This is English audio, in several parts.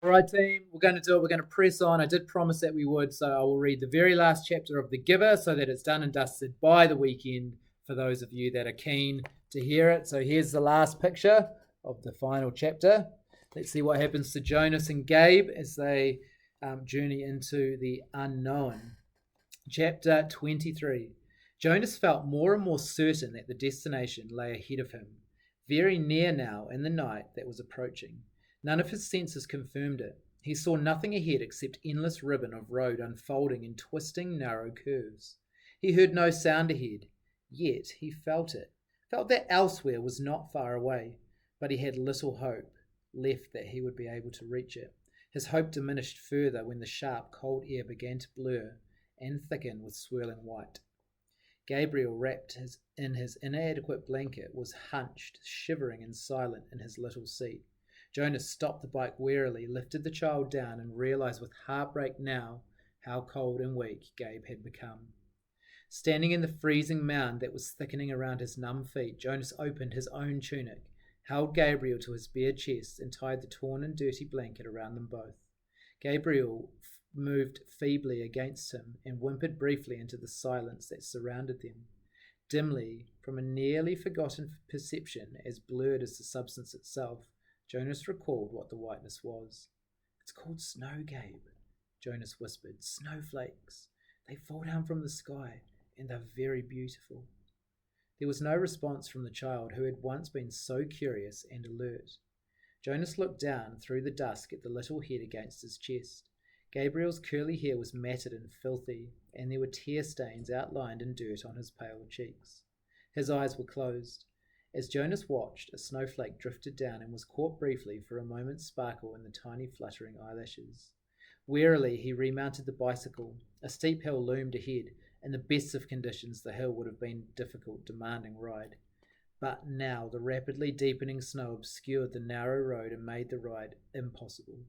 All right, team, we're going to do it. We're going to press on. I did promise that we would, so I will read the very last chapter of The Giver so that it's done and dusted by the weekend for those of you that are keen to hear it. So here's the last picture of the final chapter. Let's see what happens to Jonas and Gabe as they journey into the unknown. Chapter 23. Jonas felt more and more certain that the destination lay ahead of him, very near now in the night that was approaching. None of his senses confirmed it. He saw nothing ahead except endless ribbon of road unfolding in twisting, narrow curves. He heard no sound ahead, yet he felt it, felt that elsewhere was not far away, but he had little hope left that he would be able to reach it. His hope diminished further when the sharp, cold air began to blur and thicken with swirling white. Gabriel, wrapped in his inadequate blanket, was hunched, shivering and silent in his little seat. Jonas stopped the bike warily, lifted the child down, and realized with heartbreak now how cold and weak Gabe had become. Standing in the freezing mound that was thickening around his numb feet, Jonas opened his own tunic, held Gabriel to his bare chest, and tied the torn and dirty blanket around them both. Gabriel moved feebly against him and whimpered briefly into the silence that surrounded them. Dimly, from a nearly forgotten perception as blurred as the substance itself, Jonas recalled what the whiteness was. "It's called snow, Gabe," Jonas whispered. "Snowflakes. They fall down from the sky, and they're very beautiful." There was no response from the child who had once been so curious and alert. Jonas looked down through the dusk at the little head against his chest. Gabriel's curly hair was matted and filthy, and there were tear stains outlined in dirt on his pale cheeks. His eyes were closed. As Jonas watched, a snowflake drifted down and was caught briefly for a moment's sparkle in the tiny fluttering eyelashes. Wearily he remounted the bicycle. A steep hill loomed ahead. In the best of conditions the hill would have been a difficult, demanding ride. But now the rapidly deepening snow obscured the narrow road and made the ride impossible.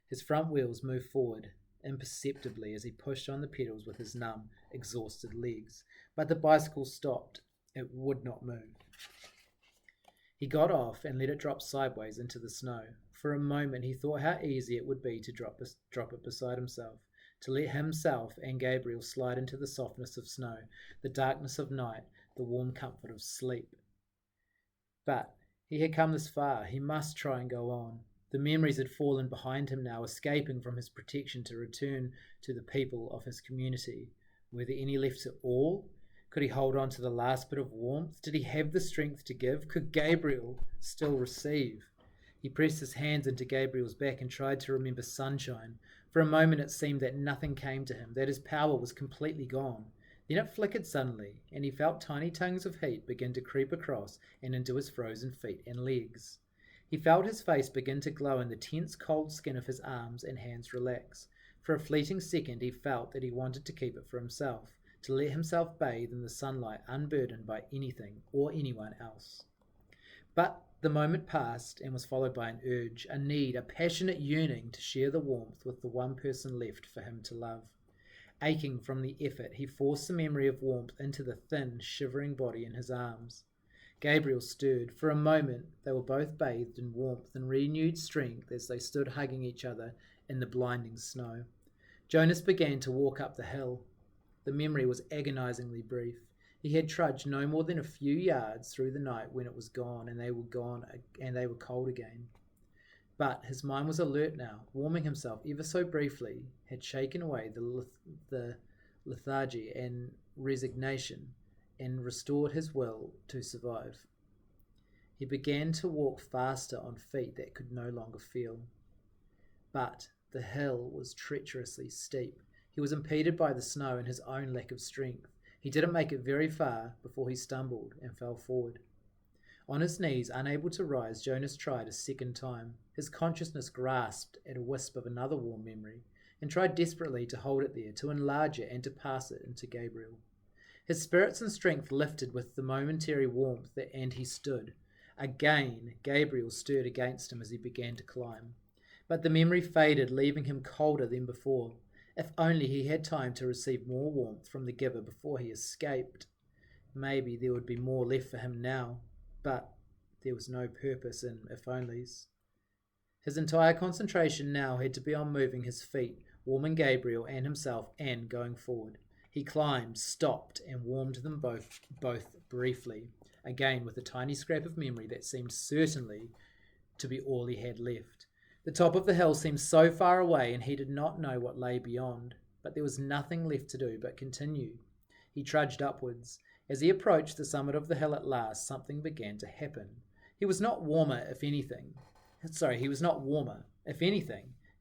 His front wheels moved forward imperceptibly as he pushed on the pedals with his numb, exhausted legs, but the bicycle stopped. It would not move. He got off and let it drop sideways into the snow. For a moment he thought how easy it would be to drop it beside himself, to let himself and Gabriel slide into the softness of snow, the darkness of night, the warm comfort of sleep. But he had come this far. He must try and go on. The memories had fallen behind him now, escaping from his protection to return to the people of his community. Were there any left at all? Could he hold on to the last bit of warmth? Did he have the strength to give? Could Gabriel still receive? He pressed his hands into Gabriel's back and tried to remember sunshine. For a moment it seemed that nothing came to him, that his power was completely gone. Then it flickered suddenly, and he felt tiny tongues of heat begin to creep across and into his frozen feet and legs. He felt his face begin to glow and the tense cold skin of his arms and hands relax. For a fleeting second he felt that he wanted to keep it for himself, to let himself bathe in the sunlight unburdened by anything or anyone else. But the moment passed and was followed by an urge, a need, a passionate yearning to share the warmth with the one person left for him to love. Aching from the effort, he forced the memory of warmth into the thin, shivering body in his arms. Gabriel stirred. For a moment they were both bathed in warmth and renewed strength as they stood hugging each other in the blinding snow. Jonas began to walk up the hill. The memory was agonizingly brief. He had trudged no more than a few yards through the night when it was gone, and they were cold again. But his mind was alert now. Warming himself ever so briefly had shaken away the lethargy and resignation and restored his will to survive. He began to walk faster on feet that could no longer feel. But the hill was treacherously steep. He was impeded by the snow and his own lack of strength. He didn't make it very far before he stumbled and fell forward. On his knees, unable to rise, Jonas tried a second time. His consciousness grasped at a wisp of another warm memory and tried desperately to hold it there, to enlarge it and to pass it into Gabriel. His spirits and strength lifted with the momentary warmth, and he stood. Again, Gabriel stirred against him as he began to climb. But the memory faded, leaving him colder than before. If only he had time to receive more warmth from the giver before he escaped. Maybe there would be more left for him now, but there was no purpose in if-onlys. His entire concentration now had to be on moving his feet, warming Gabriel and himself, and going forward. He climbed, stopped, and warmed them both briefly, again with a tiny scrap of memory that seemed certainly to be all he had left. The top of the hill seemed so far away, and he did not know what lay beyond, but there was nothing left to do but continue. He trudged upwards. As he approached the summit of the hill at last, something began to happen. He was not warmer, if anything.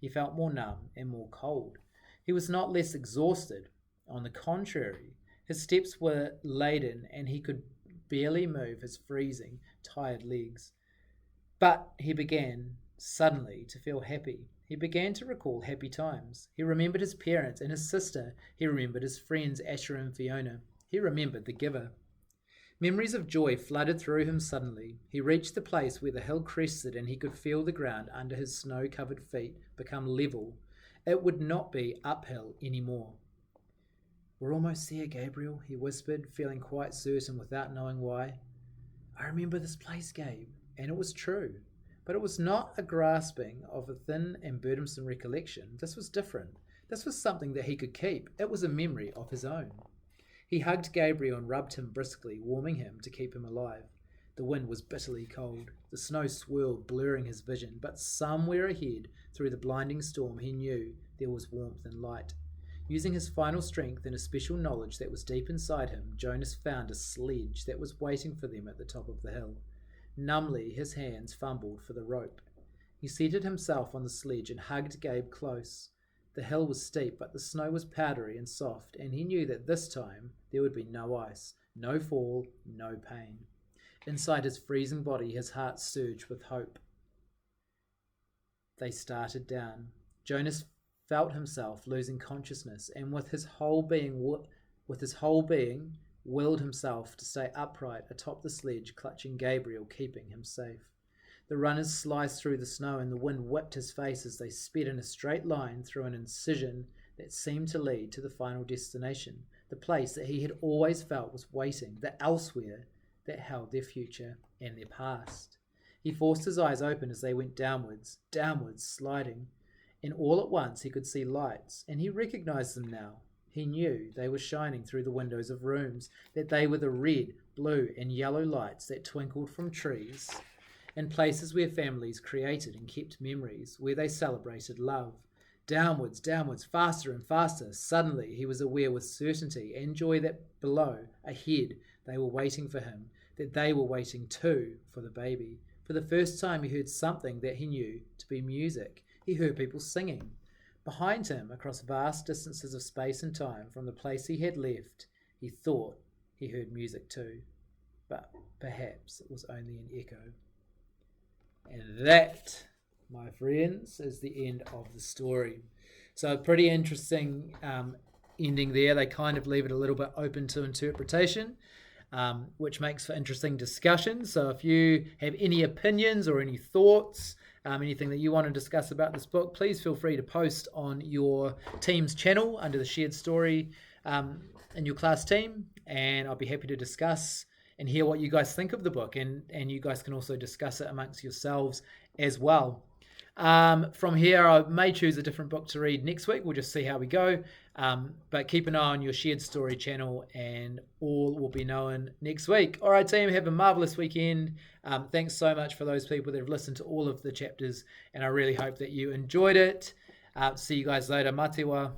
He felt more numb and more cold. He was not less exhausted. On the contrary, his steps were laden and he could barely move his freezing, tired legs. But he began suddenly to feel happy. He began to recall happy times. He remembered his parents and his sister. He remembered his friends Asher and Fiona. He remembered the giver. Memories of joy flooded through him suddenly. He reached the place where the hill crested and he could feel the ground under his snow-covered feet become level. It would not be uphill anymore. "We're almost there, Gabriel," he whispered, feeling quite certain without knowing why. "I remember this place, Gabe," and it was true. But it was not a grasping of a thin and burdensome recollection. This was different. This was something that he could keep. It was a memory of his own. He hugged Gabriel and rubbed him briskly, warming him to keep him alive. The wind was bitterly cold. The snow swirled, blurring his vision, but somewhere ahead, through the blinding storm, he knew there was warmth and light. Using his final strength and a special knowledge that was deep inside him, Jonas found a sledge that was waiting for them at the top of the hill. Numbly, his hands fumbled for the rope. He seated himself on the sledge and hugged Gabe close. The hill was steep, but the snow was powdery and soft, and he knew that this time there would be no ice, no fall, no pain. Inside his freezing body, his heart surged with hope. They started down. Jonas felt himself losing consciousness, and with his whole being, willed himself to stay upright atop the sledge, clutching Gabriel, keeping him safe. The runners sliced through the snow, and the wind whipped his face as they sped in a straight line through an incision that seemed to lead to the final destination, the place that he had always felt was waiting, the elsewhere that held their future and their past. He forced his eyes open as they went downwards, sliding, and all at once he could see lights, and he recognized them now. He knew they were shining through the windows of rooms, that they were the red, blue, and yellow lights that twinkled from trees, and places where families created and kept memories, where they celebrated love. Downwards, faster and faster. Suddenly he was aware with certainty and joy that below, ahead, they were waiting for him, that they were waiting too for the baby. For the first time he heard something that he knew to be music. He heard people singing. Behind him, across vast distances of space and time, from the place he had left, he thought he heard music too. But perhaps it was only an echo. And that, my friends, is the end of the story. So a pretty interesting ending there. They kind of leave it a little bit open to interpretation, which makes for interesting discussion. So if you have any opinions or any thoughts, anything that you want to discuss about this book, please feel free to post on your team's channel under the shared story in your class team, and I'll be happy to discuss and hear what you guys think of the book, and you guys can also discuss it amongst yourselves as well. From here, I may choose a different book to read next week. We'll just see how we go. But keep an eye on your shared story channel, and all will be known next week. All right, team, have a marvelous weekend. Thanks so much for those people that have listened to all of the chapters, and I really hope that you enjoyed it. See you guys later. Mā te wā.